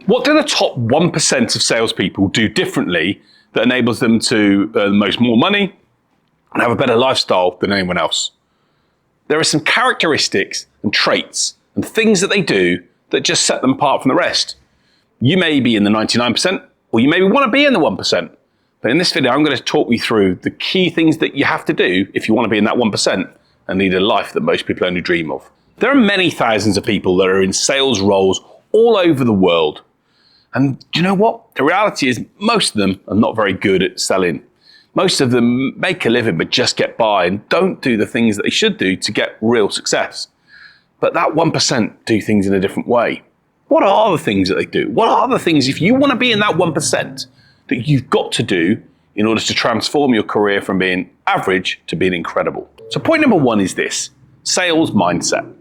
What do the top 1% of salespeople do differently that enables them to earn more money and have a better lifestyle than anyone else? There are some characteristics and traits and things that they do that just set them apart from the rest. You may be in the 99%, or you maybe want to be in the 1%. But in this video, I'm going to talk you through the key things that you have to do if you want to be in that 1% and lead a life that most people only dream of. There are many thousands of people that are in sales roles all over the world. And do you know what? The reality is most of them are not very good at selling. Most of them make a living but just get by and don't do the things that they should do to get real success. But that 1% do things in a different way. What are the things that they do? What are the things, if you want to be in that 1%, that you've got to do in order to transform your career from being average to being incredible? So point number one is this: sales mindset.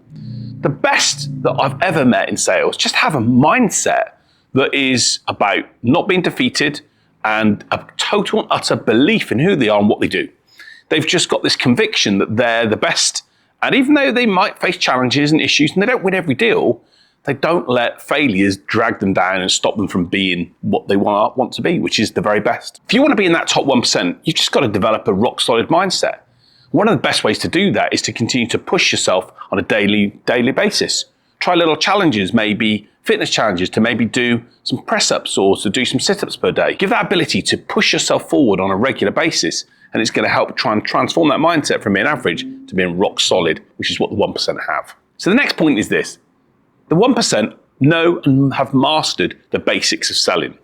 The best that I've ever met in sales just have a mindset that is about not being defeated and a total and utter belief in who they are and what they do. They've just got this conviction that they're the best. And even though they might face challenges and issues and they don't win every deal, they don't let failures drag them down and stop them from being what they want to be, which is the very best. If you want to be in that top 1%, you've just got to develop a rock solid mindset. One of the best ways to do that is to continue to push yourself on a daily basis. Try little challenges, maybe fitness challenges, to maybe do some press-ups or to do some sit-ups per day. Give that ability to push yourself forward on a regular basis, and it's going to help try and transform that mindset from being average to being rock solid, which is what the 1% have. So the next point is this: the 1% know and have mastered the basics of selling.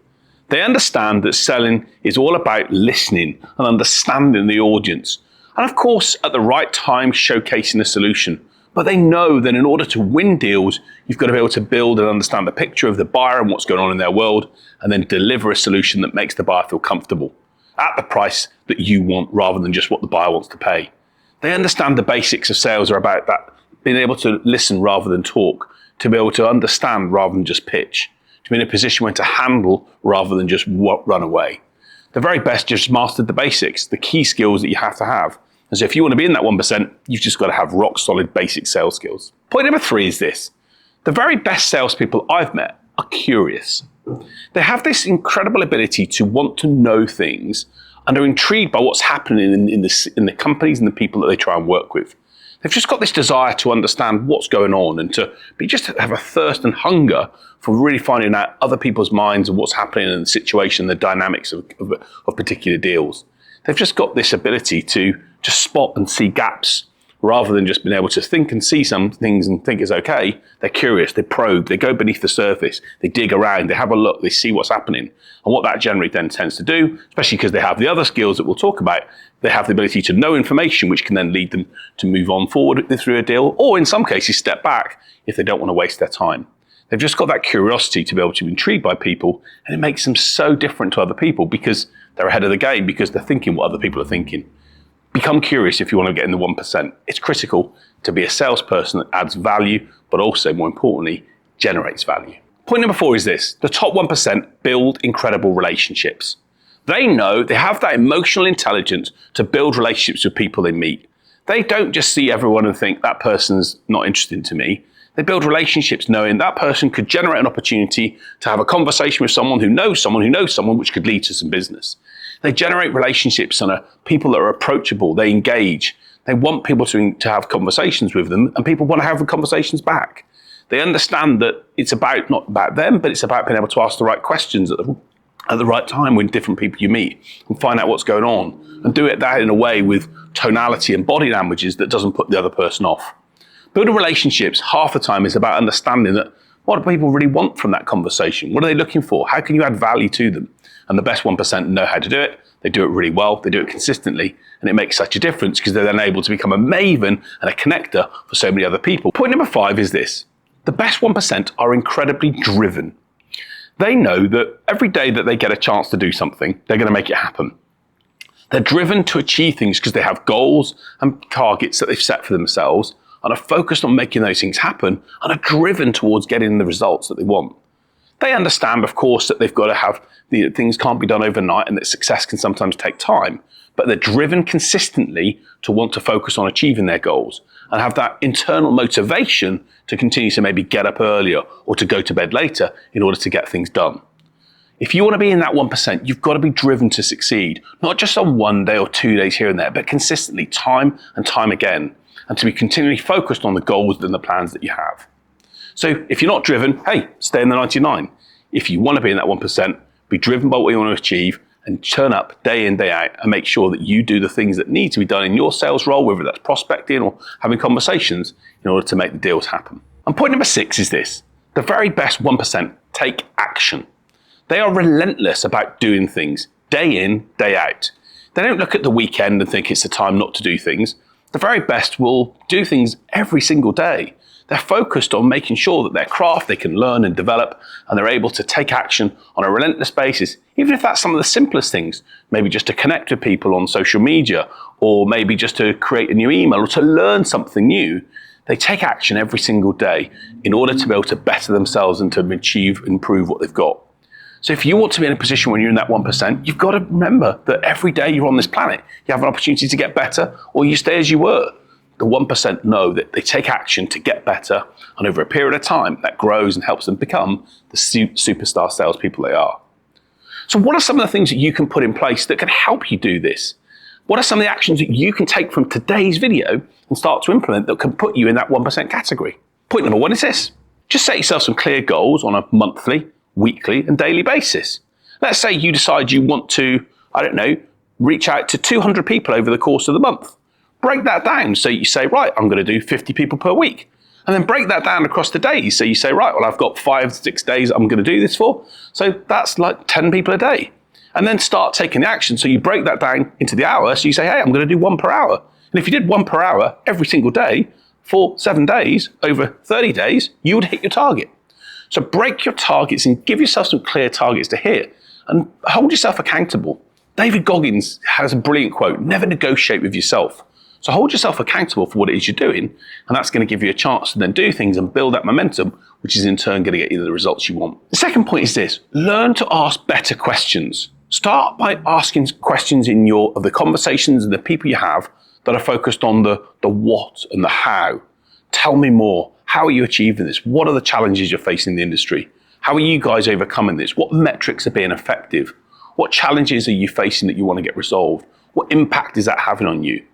They understand that selling is all about listening and understanding the audience, and of course, at the right time, showcasing a solution. But they know that in order to win deals, you've got to be able to build and understand the picture of the buyer and what's going on in their world, and then deliver a solution that makes the buyer feel comfortable at the price that you want, rather than just what the buyer wants to pay. They understand the basics of sales are about that, being able to listen rather than talk, to be able to understand rather than just pitch, to be in a position where to handle rather than just run away. The very best just mastered the basics, the key skills that you have to have. And so if you want to be in that 1%, you've just got to have rock solid basic sales skills. Point number three is this: the very best salespeople I've met are curious. They have this incredible ability to want to know things and are intrigued by what's happening in the companies and the people that they try and work with. They've just got this desire to understand what's going on and to just have a thirst and hunger for really finding out other people's minds and what's happening in the situation, the dynamics of particular deals. They've just got this ability to just spot and see gaps rather than just being able to think and see some things and think it's okay. They're curious, they probe, they go beneath the surface, they dig around, they have a look, they see what's happening. And what that generally then tends to do, especially because they have the other skills that we'll talk about, they have the ability to know information which can then lead them to move on forward through a deal, or in some cases step back if they don't want to waste their time. They've just got that curiosity to be able to be intrigued by people, and it makes them so different to other people because they're ahead of the game, because they're thinking what other people are thinking. Become curious if you want to get in the 1%. It's critical to be a salesperson that adds value, but also, more importantly, generates value. Point number four is this: the top 1% build incredible relationships. They know they have that emotional intelligence to build relationships with people they meet. They don't just see everyone and think that person's not interesting to me. They build relationships knowing that person could generate an opportunity to have a conversation with someone who knows someone who knows someone, which could lead to some business. They generate relationships and are people that are approachable. They engage. They want people to have conversations with them, and people want to have the conversations back. They understand that it's not about them, but it's about being able to ask the right questions at the right time with different people you meet and find out what's going on, and do that in a way with tonality and body languages that doesn't put the other person off. Building relationships half the time is about understanding that what do people really want from that conversation? What are they looking for? How can you add value to them? And the best 1% know how to do it. They do it really well. They do it consistently. And it makes such a difference because they're then able to become a maven and a connector for so many other people. Point number five is this: the best 1% are incredibly driven. They know that every day that they get a chance to do something, they're going to make it happen. They're driven to achieve things because they have goals and targets that they've set for themselves and are focused on making those things happen and are driven towards getting the results that they want. They understand, of course, that they've got to have, things can't be done overnight and that success can sometimes take time, but they're driven consistently to want to focus on achieving their goals and have that internal motivation to continue to maybe get up earlier or to go to bed later in order to get things done. If you want to be in that 1%, you've got to be driven to succeed, not just on 1 day or 2 days here and there, but consistently, time and time again, and to be continually focused on the goals and the plans that you have. So if you're not driven, hey, stay in the 99. If you want to be in that 1%, be driven by what you want to achieve and turn up day in, day out and make sure that you do the things that need to be done in your sales role, whether that's prospecting or having conversations, in order to make the deals happen. And point number 6 is this: the very best 1% take action. They are relentless about doing things day in, day out. They don't look at the weekend and think it's the time not to do things. The very best will do things every single day. They're focused on making sure that their craft they can learn and develop, and they're able to take action on a relentless basis, even if that's some of the simplest things, maybe just to connect with people on social media, or maybe just to create a new email or to learn something new. They take action every single day in order to be able to better themselves and to improve what they've got. So if you want to be in a position when you're in that 1%, you've got to remember that every day you're on this planet, you have an opportunity to get better, or you stay as you were. The 1% know that they take action to get better, and over a period of time, that grows and helps them become the superstar salespeople they are. So what are some of the things that you can put in place that can help you do this? What are some of the actions that you can take from today's video and start to implement that can put you in that 1% category? Point number 1 is this: just set yourself some clear goals on a monthly, weekly, and daily basis. Let's say you decide you want to, reach out to 200 people over the course of the month. Break that down. So you say, right, I'm going to do 50 people per week. And then break that down across the days. So you say, right, well, I've got 5 to 6 days I'm going to do this for. So that's like 10 people a day. And then start taking the action. So you break that down into the hour. So you say, hey, I'm going to do 1 per hour. And if you did 1 per hour every single day for 7 days, over 30 days, you would hit your target. So break your targets and give yourself some clear targets to hit and hold yourself accountable. David Goggins has a brilliant quote: never negotiate with yourself. So hold yourself accountable for what it is you're doing, and that's going to give you a chance to then do things and build that momentum, which is in turn going to get you the results you want. The second point is this: learn to ask better questions. Start by asking questions in the conversations and the people you have that are focused on the what and the how. Tell me more. How are you achieving this? What are the challenges you're facing in the industry? How are you guys overcoming this? What metrics are being effective? What challenges are you facing that you want to get resolved? What impact is that having on you?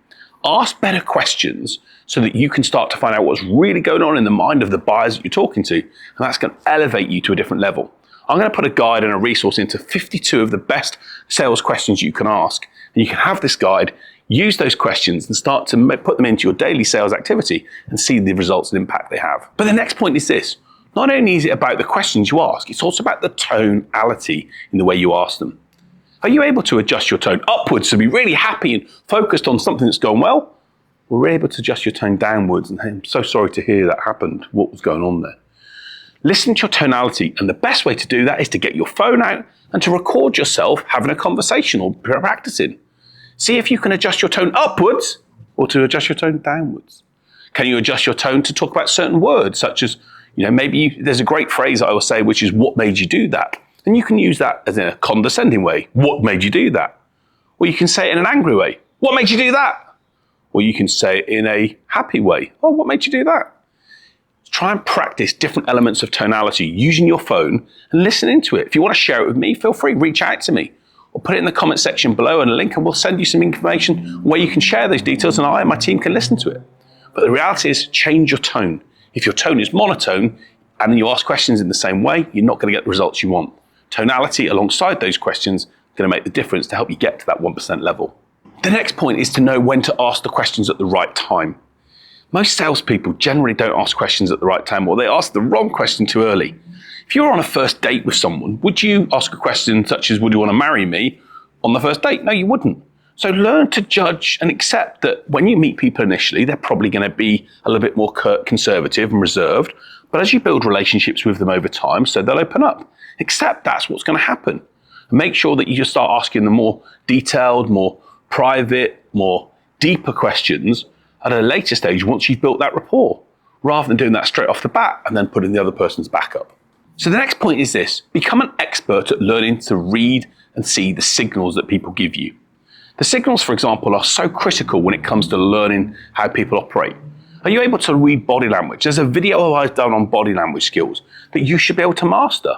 Ask better questions so that you can start to find out what's really going on in the mind of the buyers that you're talking to, and that's going to elevate you to a different level. I'm going to put a guide and a resource into 52 of the best sales questions you can ask, and you can have this guide, use those questions and start to put them into your daily sales activity and see the results and impact they have. But the next point is this: not only is it about the questions you ask, it's also about the tonality in the way you ask them. Are you able to adjust your tone upwards to be really happy and focused on something that's going well? Or are you able to adjust your tone downwards and, hey, I'm so sorry to hear that happened. What was going on there? Listen to your tonality, and the best way to do that is to get your phone out and to record yourself having a conversation or practicing. See if you can adjust your tone upwards or to adjust your tone downwards. Can you adjust your tone to talk about certain words, such as, there's a great phrase I will say, which is, what made you do that? And you can use that as in a condescending way. What made you do that? Or you can say it in an angry way. What made you do that? Or you can say it in a happy way. Oh, what made you do that? Try and practice different elements of tonality using your phone and listen into it. If you want to share it with me, feel free, reach out to me. Or put it in the comment section below and a link, and we'll send you some information where you can share those details and I and my team can listen to it. But the reality is, change your tone. If your tone is monotone and you ask questions in the same way, you're not going to get the results you want. Tonality alongside those questions is going to make the difference to help you get to that 1% level. The next point is to know when to ask the questions at the right time. Most salespeople generally don't ask questions at the right time, or they ask the wrong question too early. If you're on a first date with someone, would you ask a question such as, would you want to marry me on the first date? No, you wouldn't. So learn to judge and accept that when you meet people initially, they're probably going to be a little bit more conservative and reserved. But as you build relationships with them over time, so they'll open up. Accept that's what's going to happen. And make sure that you just start asking the more detailed, more private, more deeper questions at a later stage once you've built that rapport, rather than doing that straight off the bat and then putting the other person's back up. So the next point is this: become an expert at learning to read and see the signals that people give you. The signals, for example, are so critical when it comes to learning how people operate. Are you able to read body language? There's a video I've done on body language skills that you should be able to master.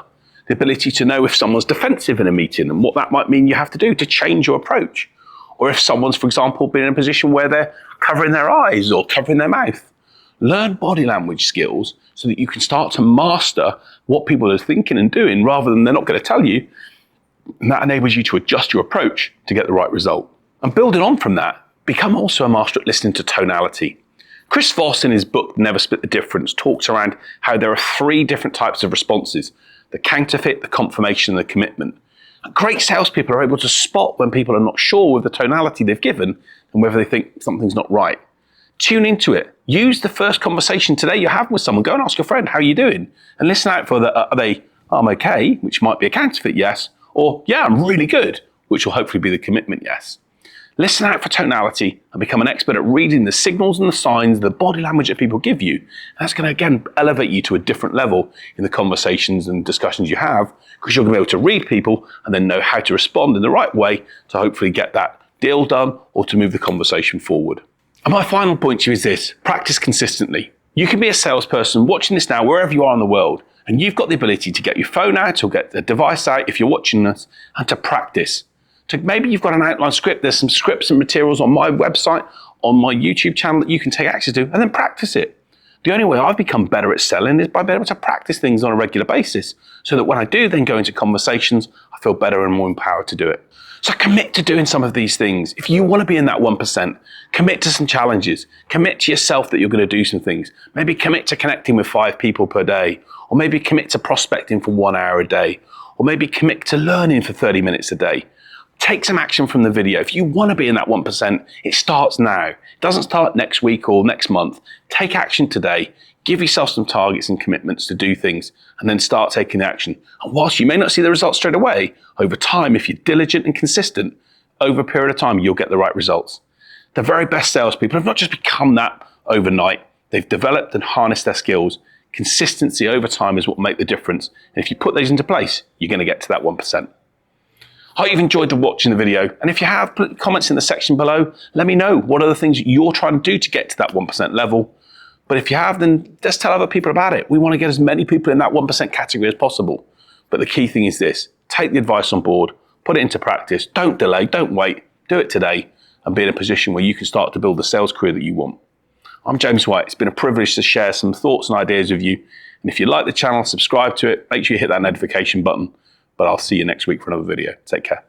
The ability to know if someone's defensive in a meeting and what that might mean you have to do to change your approach. Or if someone's, for example, been in a position where they're covering their eyes or covering their mouth. Learn body language skills so that you can start to master what people are thinking and doing rather than they're not going to tell you. And that enables you to adjust your approach to get the right result. And building on from that, become also a master at listening to tonality. Chris Voss, in his book, Never Split the Difference, talks around how there are 3 different types of responses: the counterfeit, the confirmation, and the commitment. And great salespeople are able to spot when people are not sure with the tonality they've given and whether they think something's not right. Tune into it. Use the first conversation today you have with someone. Go and ask a friend, how are you doing? And listen out for I'm okay, which might be a counterfeit yes, or yeah, I'm really good, which will hopefully be the commitment yes. Listen out for tonality and become an expert at reading the signals and the signs, the body language that people give you. And that's going to, again, elevate you to a different level in the conversations and discussions you have, because you're going to be able to read people and then know how to respond in the right way to hopefully get that deal done or to move the conversation forward. And my final point to you is this: practice consistently. You can be a salesperson watching this now wherever you are in the world, and you've got the ability to get your phone out or get the device out if you're watching this and to practice. So maybe you've got an outline script. There's some scripts and materials on my website, on my YouTube channel that you can take access to, and then practice it. The only way I've become better at selling is by being able to practice things on a regular basis so that when I do then go into conversations, I feel better and more empowered to do it. So commit to doing some of these things. If you want to be in that 1%, commit to some challenges. Commit to yourself that you're going to do some things. Maybe commit to connecting with 5 people per day, or maybe commit to prospecting for 1 hour a day, or maybe commit to learning for 30 minutes a day. Take some action from the video. If you want to be in that 1%, it starts now. It doesn't start next week or next month. Take action today. Give yourself some targets and commitments to do things, and then start taking action. And whilst you may not see the results straight away, over time, if you're diligent and consistent, over a period of time, you'll get the right results. The very best salespeople have not just become that overnight. They've developed and harnessed their skills. Consistency over time is what will make the difference. And if you put those into place, you're going to get to that 1%. I hope you've enjoyed watching the video, and if you have, put comments in the section below. Let me know what are the things you're trying to do to get to that 1% level. But if you have, then just tell other people about it. We want to get as many people in that 1% category as possible. But the key thing is this: take the advice on board, put it into practice, don't delay, don't wait, do it today, and be in a position where you can start to build the sales career that you want. I'm James White. It's been a privilege to share some thoughts and ideas with you. And if you like the channel, subscribe to it, make sure you hit that notification button. But I'll see you next week for another video. Take care.